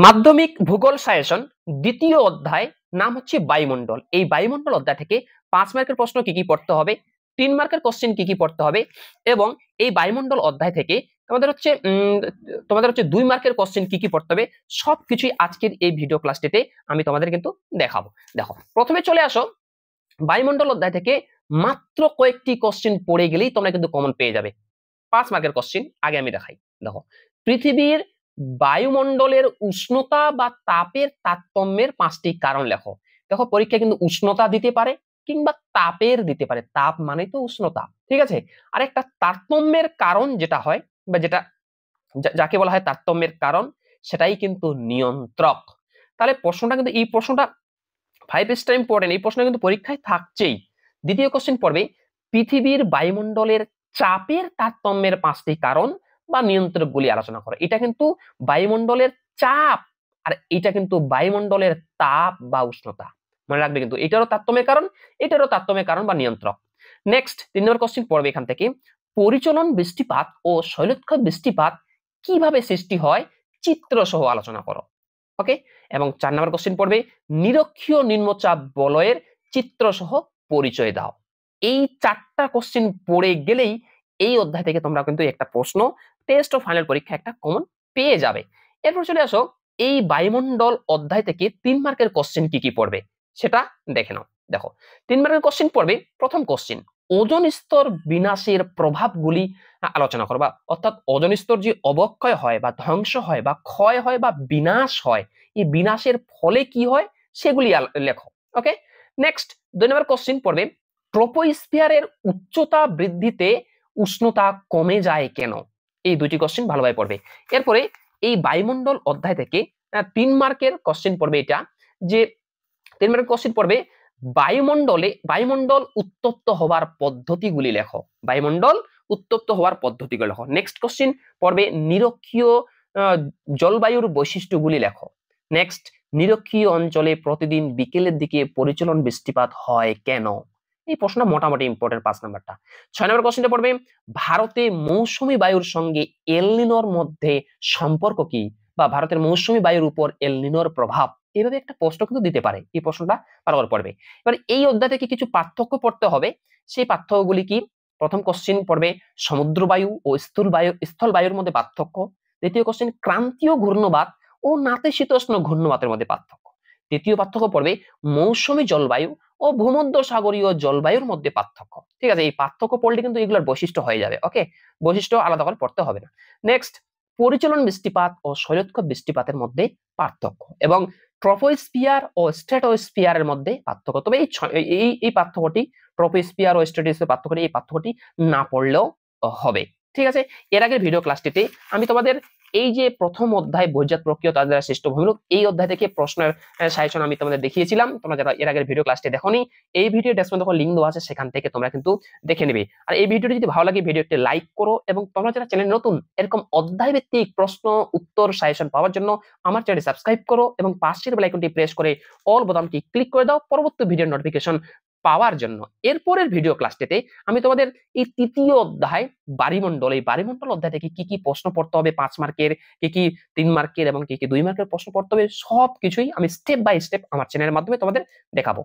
মাধ্যমিক ভূগোল সাজেশন দ্বিতীয় অধ্যায় নাম হচ্ছে বায়ুমণ্ডল। এই বায়ুমণ্ডল অধ্যায় থেকে 5 মার্কের প্রশ্ন কি কি পড়তে হবে, 3 মার্কের কোশ্চেন কি কি পড়তে হবে, এবং এই বায়ুমণ্ডল অধ্যায় থেকে তোমাদের হচ্ছে 2 মার্কের কোশ্চেন কি কি পড়তে হবে, সবকিছুই আজকের এই ভিডিও ক্লাসটিতে আমি তোমাদের কিন্তু দেখাবো। দেখো, প্রথমে চলে আসো বায়ুমণ্ডল অধ্যায় থেকে মাত্র কয়েকটি কোশ্চেন পড়ে গেলেই তোমরা কিন্তু কমন পেয়ে যাবে। 5 মার্কের কোশ্চেন আগে আমি দেখাই। দেখো, পৃথিবীর বায়ুমণ্ডলের উষ্ণতা বা তাপের তারতম্যের 5টি কারণ লেখো। দেখো, পরীক্ষা কিন্তু উষ্ণতা দিতে পারে কিংবা তাপের দিতে পারে, তাপ মানে তো উষ্ণতা, ঠিক আছে। আর একটা তারতম্যের কারণ যেটা হয় বা যাকে বলা হয় তারতম্যের কারণ, সেটাই কিন্তু নিয়ন্ত্রক। তাহলে প্রশ্নটা কিন্তু এই প্রশ্নটা 5 স্টার ইম্পর্টেন্ট, এই প্রশ্ন কিন্তু পরীক্ষায় থাকছেই। দ্বিতীয় কোশ্চেন পড়বে পৃথিবীর বায়ুমণ্ডলের চাপের তারতম্যের 5টি কারণ বা নিয়ন্ত্রকগুলি আলোচনা করো। এটা কিন্তু বায়ুমণ্ডলের চাপ, আর এটা কিন্তু বায়ুমণ্ডলের তাপ বা উষ্ণতা। মনে রাখবে কিন্তু এটারও তারতম্যের কারণ, এটারও তারতম্যের কারণ বা নিয়ন্ত্রক। নেক্সট 3 নম্বর কোশ্চেন পড়বে এখান থেকে পরিচলন বৃষ্টিপাত ও শৈলক্ষয় বৃষ্টিপাত কিভাবে সৃষ্টি হয় চিত্র সহ আলোচনা করো। ওকে, এবং 4 নম্বর কোশ্চেন পড়বে নিরক্ষীয় নিম্নচাপ বলয়ের চিত্র সহ পরিচয় দাও। এই 4টা কোশ্চেন পড়ে গেলেই এই অধ্যায় থেকে তোমরা কিন্তু একটা প্রশ্ন টেস্ট ও ফাইনাল পরীক্ষা একটা কমন পেয়ে যাবে। এরপর চলে আসো এই বায়ুমণ্ডল অধ্যায় থেকে 3 মার্কের কোশ্চেন কি কি পড়বে সেটা দেখে নাও। দেখো, 3 মার্কের কোশ্চেন পড়বে প্রথম কোশ্চেন ওজোন স্তর বিনাশের প্রভাবগুলি আলোচনা করবা। অর্থাৎ ওজোন স্তর যে অবক্ষয় হয় বা ধ্বংস হয় বা ক্ষয় হয় বা বিনাশ হয়, এই বিনাশের ফলে কি হয় সেগুলি লেখো। ওকে, নেক্সট 2 নম্বর কোশ্চেন পড়বে ট্রপোস্ফিয়ারের উচ্চতা বৃদ্ধিতে উষ্ণতা কমে যায় কেন। এই দুটি কোশ্চেন ভালোভাবে পড়বে। এরপরে এই বায়ুমণ্ডল অধ্যায় থেকে 3 মার্কের কোশ্চেন পড়বে, এটা যে 3 মার্কের কোশ্চেন পড়বে বায়ুমণ্ডল উত্তপ্ত হওয়ার পদ্ধতিগুলি লেখো। বায়ুমণ্ডল উত্তপ্ত হওয়ার পদ্ধতিগুলি লেখো। নেক্সট কোশ্চেন পড়বে নিরক্ষীয় জলবায়ুর বৈশিষ্ট্যগুলি লেখো। নেক্সট, নিরক্ষীয় অঞ্চলে প্রতিদিন বিকেলের দিকে পরিচলন বৃষ্টিপাত হয় কেন। এই প্রশ্ন মোটামুটি ইম্পর্টেন্ট 5 নাম্বারটা। 6 নম্বর কোশ্চেনটা পড়বে ভারতে মৌসুমী বায়ুর সঙ্গে এল নিনোর মধ্যে সম্পর্ক কি, বা ভারতের মৌসুমী বায়ুর উপর এল নিনোর প্রভাব। এইভাবে একটা প্রশ্ন কিন্তু দিতে পারে, এই প্রশ্নটা ভালো করে পড়বে। এবার এই অধ্যায় থেকে কিছু পার্থক্য পড়তে হবে। সেই পার্থক্যগুলি কি? প্রথম কোশ্চেন পড়বে সমুদ্র বায়ু ও স্থল বায়ুর মধ্যে পার্থক্য। দ্বিতীয় কোশ্চেন ক্রান্তীয় ঘূর্ণবাত ও নাতিশীতোষ্ণ ঘূর্ণবাতের মধ্যে পার্থক্য। তৃতীয় পার্থক্য পড়বে মৌসুমী জলবায়ু ও ভূমধ্যসাগরীয় জলবায়ুর মধ্যে পার্থক্য। ঠিক আছে, এই পার্থক্য পড়লে কিন্তু এগুলোর বৈশিষ্ট্য হয়ে যাবে। ওকে, বৈশিষ্ট্য আলাদা করে পড়তে হবে না। নেক্সট, পরিচলন বৃষ্টিপাত ও শৈলক্ষয় বৃষ্টিপাতের মধ্যে পার্থক্য, এবং ট্রপোস্ফিয়ার ও স্ট্র্যাটোস্ফিয়ারের মধ্যে পার্থক্য। তবে এই পার্থক্যটি ট্রপোস্ফিয়ার ও স্ট্র্যাটোস্ফিয়ার পার্থক্যটি, এই পার্থক্যটি না পড়লেও হবে। ঠিক আছে, এর আগের ভিডিও ক্লাসটিতে আমি তোমাদের এই যে প্রথম অধ্যায় বহির্জাত প্রক্রিয়া তার দ্বারা সৃষ্ট ভূমিরূপ, এই অধ্যায় থেকে প্রশ্নের সাজেশন আমি তোমাদের দেখিয়েছিলাম। তোমরা যারা এর আগের ভিডিও ক্লাসটি দেখোনি, এই ভিডিও ডেসক্রিপশনে লিংক দেওয়া আছে, সেখান থেকে তোমরা কিন্তু দেখে নেবে। আর এই ভিডিওটি যদি ভালো লাগে ভিডিওটি লাইক করো, এবং তোমরা যারা চ্যানেল নতুন এরকম অধ্যায় ভিত্তিক প্রশ্ন উত্তর সাজেশন পাওয়ার জন্য আমার চ্যানেল সাবস্ক্রাইব করো এবং পাশের বেল আইকনটি প্রেস করে অল বোতামটি ক্লিক করে দাও পরবর্তী ভিডিওর নোটিফিকেশন পাওয়ার জন্য। এরপরের ভিডিও ক্লাসটিতে আমি তোমাদের এই তৃতীয় অধ্যায় বায়ুমণ্ডল, এই বায়ুমণ্ডল অধ্যায় থেকে কি কি প্রশ্ন পড়তে হবে 5 মার্কের, কি কি 3 মার্কের এবং কি কি 2 মার্কের প্রশ্ন পড়তে হবে, সবকিছুই আমি স্টেপ বাই স্টেপ আমার চ্যানেলের মাধ্যমে তোমাদের দেখাবো।